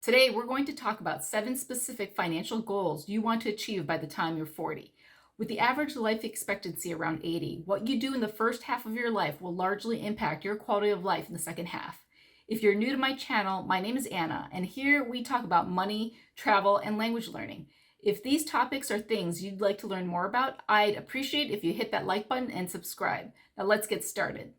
Today, we're going to talk about 7 specific financial goals you want to achieve by the time you're 40. With the average life expectancy around 80, what you do in the first half of your life will largely impact your quality of life in the second half. If you're new to my channel, my name is Anna, and here we talk about money, travel, and language learning. If these topics are things you'd like to learn more about, I'd appreciate if you hit that like button and subscribe. Now let's get started.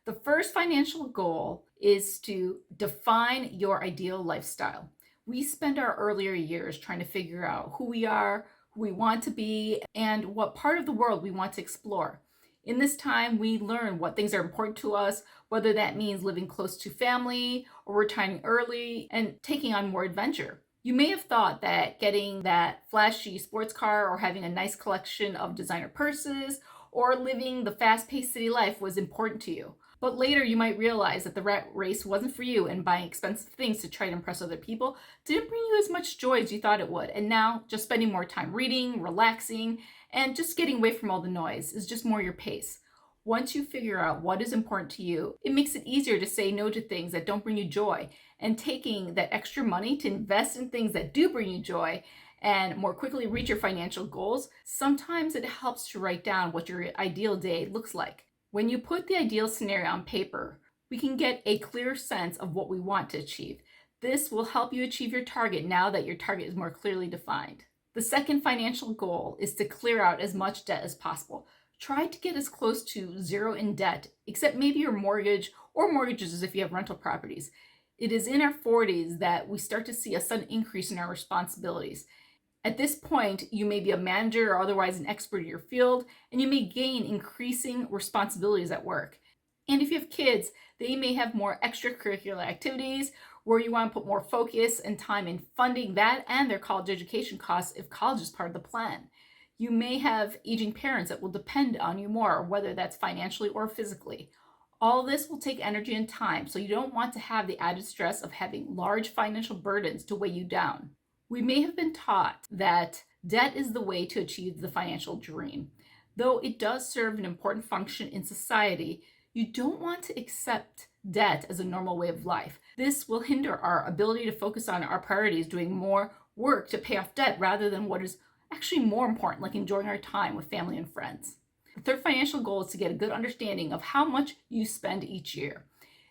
The first financial goal is to define your ideal lifestyle. We spend our earlier years trying to figure out who we are, who we want to be, and what part of the world we want to explore. In this time, we learn what things are important to us, whether that means living close to family or retiring early and taking on more adventure. You may have thought that getting that flashy sports car or having a nice collection of designer purses or living the fast-paced city life was important to you. But later you might realize that the rat race wasn't for you, and buying expensive things to try to impress other people didn't bring you as much joy as you thought it would. And now just spending more time reading, relaxing, and just getting away from all the noise is just more your pace. Once you figure out what is important to you, it makes it easier to say no to things that don't bring you joy, and taking that extra money to invest in things that do bring you joy and more quickly reach your financial goals. Sometimes it helps to write down what your ideal day looks like. When you put the ideal scenario on paper, we can get a clear sense of what we want to achieve. This will help you achieve your target now that your target is more clearly defined. The second financial goal is to clear out as much debt as possible. Try to get as close to zero in debt, except maybe your mortgage or mortgages if you have rental properties. It is in our 40s that we start to see a sudden increase in our responsibilities. At this point, you may be a manager or otherwise an expert in your field, and you may gain increasing responsibilities at work. And if you have kids, they may have more extracurricular activities where you want to put more focus and time in funding that and their college education costs if college is part of the plan. You may have aging parents that will depend on you more, whether that's financially or physically. All this will take energy and time, so you don't want to have the added stress of having large financial burdens to weigh you down. We may have been taught that debt is the way to achieve the financial dream. Though it does serve an important function in society, you don't want to accept debt as a normal way of life. This will hinder our ability to focus on our priorities, doing more work to pay off debt rather than what is actually more important, like enjoying our time with family and friends. The third financial goal is to get a good understanding of how much you spend each year.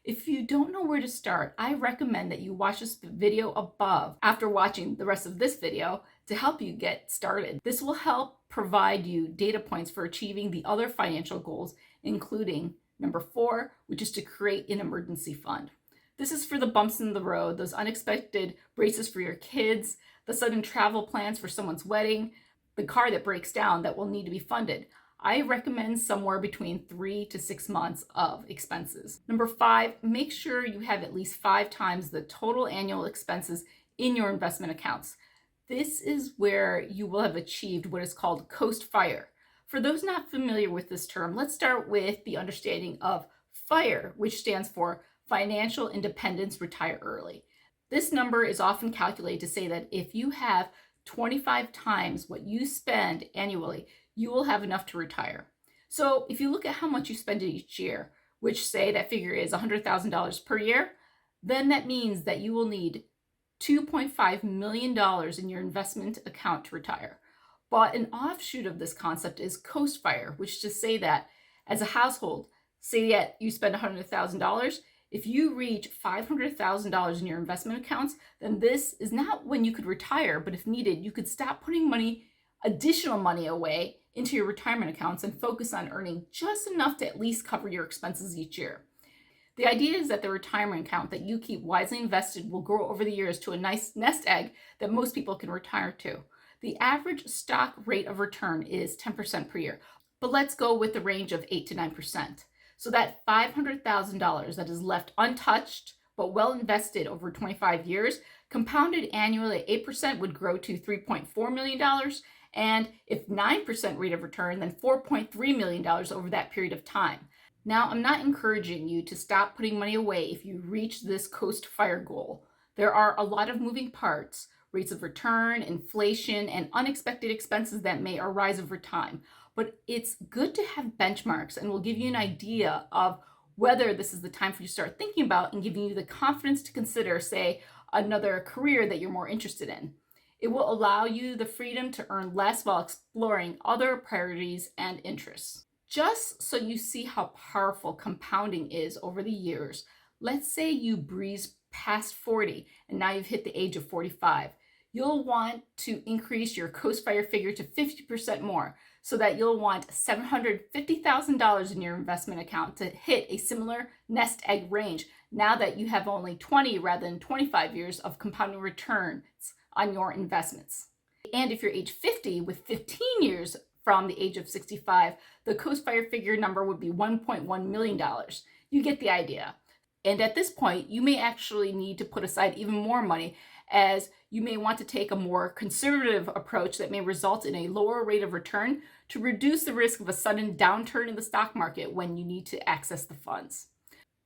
If you don't know where to start, I recommend that you watch this video above after watching the rest of this video to help you get started. This will help provide you data points for achieving the other financial goals, including number 4, which is to create an emergency fund. This is for the bumps in the road, those unexpected braces for your kids, the sudden travel plans for someone's wedding, the car that breaks down that will need to be funded. I recommend somewhere between 3 to 6 months of expenses. Number 5, make sure you have at least 5 times the total annual expenses in your investment accounts. This is where you will have achieved what is called F.I.R.E. For those not familiar with this term, let's start with the understanding of F.I.R.E, which stands for Financial Independence Retire Early. This number is often calculated to say that if you have 25 times what you spend annually, you will have enough to retire. So if you look at how much you spend each year, which say that figure is $100,000 per year, then that means that you will need $2.5 million in your investment account to retire. But an offshoot of this concept is F.I.R.E, which is to say that as a household, say that you spend $100,000, if you reach $500,000 in your investment accounts, then this is not when you could retire, but if needed, you could stop putting additional money away into your retirement accounts and focus on earning just enough to at least cover your expenses each year. The idea is that the retirement account that you keep wisely invested will grow over the years to a nice nest egg that most people can retire to. The average stock rate of return is 10% per year, but let's go with the range of 8 to 9%. So that $500,000 that is left untouched but well invested over 25 years, compounded annually at 8% would grow to $3.4 million. And if 9% rate of return, then $4.3 million over that period of time. Now, I'm not encouraging you to stop putting money away if you reach this F.I.R.E goal. There are a lot of moving parts, rates of return, inflation, and unexpected expenses that may arise over time. But it's good to have benchmarks and will give you an idea of whether this is the time for you to start thinking about and giving you the confidence to consider, say, another career that you're more interested in. It will allow you the freedom to earn less while exploring other priorities and interests. Just so you see how powerful compounding is over the years, let's say you breeze past 40 and now you've hit the age of 45. You'll want to increase your F.I.R.E figure to 50% more so that you'll want $750,000 in your investment account to hit a similar nest egg range now that you have only 20 rather than 25 years of compounding returns on your investments. And if you're age 50 with 15 years from the age of 65, the F.I.R.E figure number would be $1.1 million. You get the idea. And at this point, you may actually need to put aside even more money, as you may want to take a more conservative approach that may result in a lower rate of return to reduce the risk of a sudden downturn in the stock market when you need to access the funds.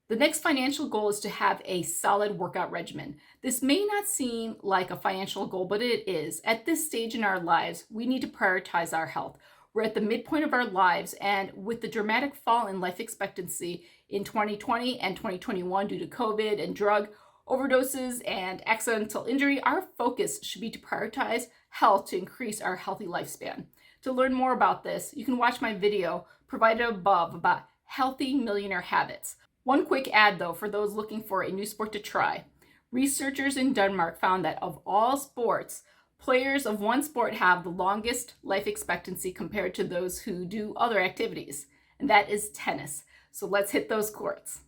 The next financial goal is to have a solid workout regimen. This may not seem like a financial goal, but it is. At this stage in our lives, we need to prioritize our health. We're at the midpoint of our lives, and with the dramatic fall in life expectancy in 2020 and 2021 due to COVID and drug overdoses and accidental injury, our focus should be to prioritize health to increase our healthy lifespan. To learn more about this, you can watch my video provided above about healthy millionaire habits. One quick ad though, for those looking for a new sport to try. Researchers in Denmark found that of all sports, players of one sport have the longest life expectancy compared to those who do other activities, and that is tennis. So let's hit those courts.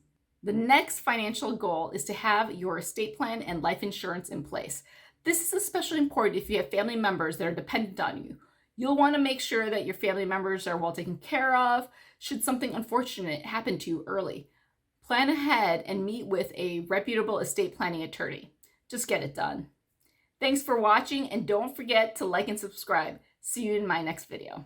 The next financial goal is to have your estate plan and life insurance in place. This is especially important if you have family members that are dependent on you. You'll want to make sure that your family members are well taken care of should something unfortunate happen to you early. Plan ahead and meet with a reputable estate planning attorney. Just get it done. Thanks for watching, and don't forget to like and subscribe. See you in my next video.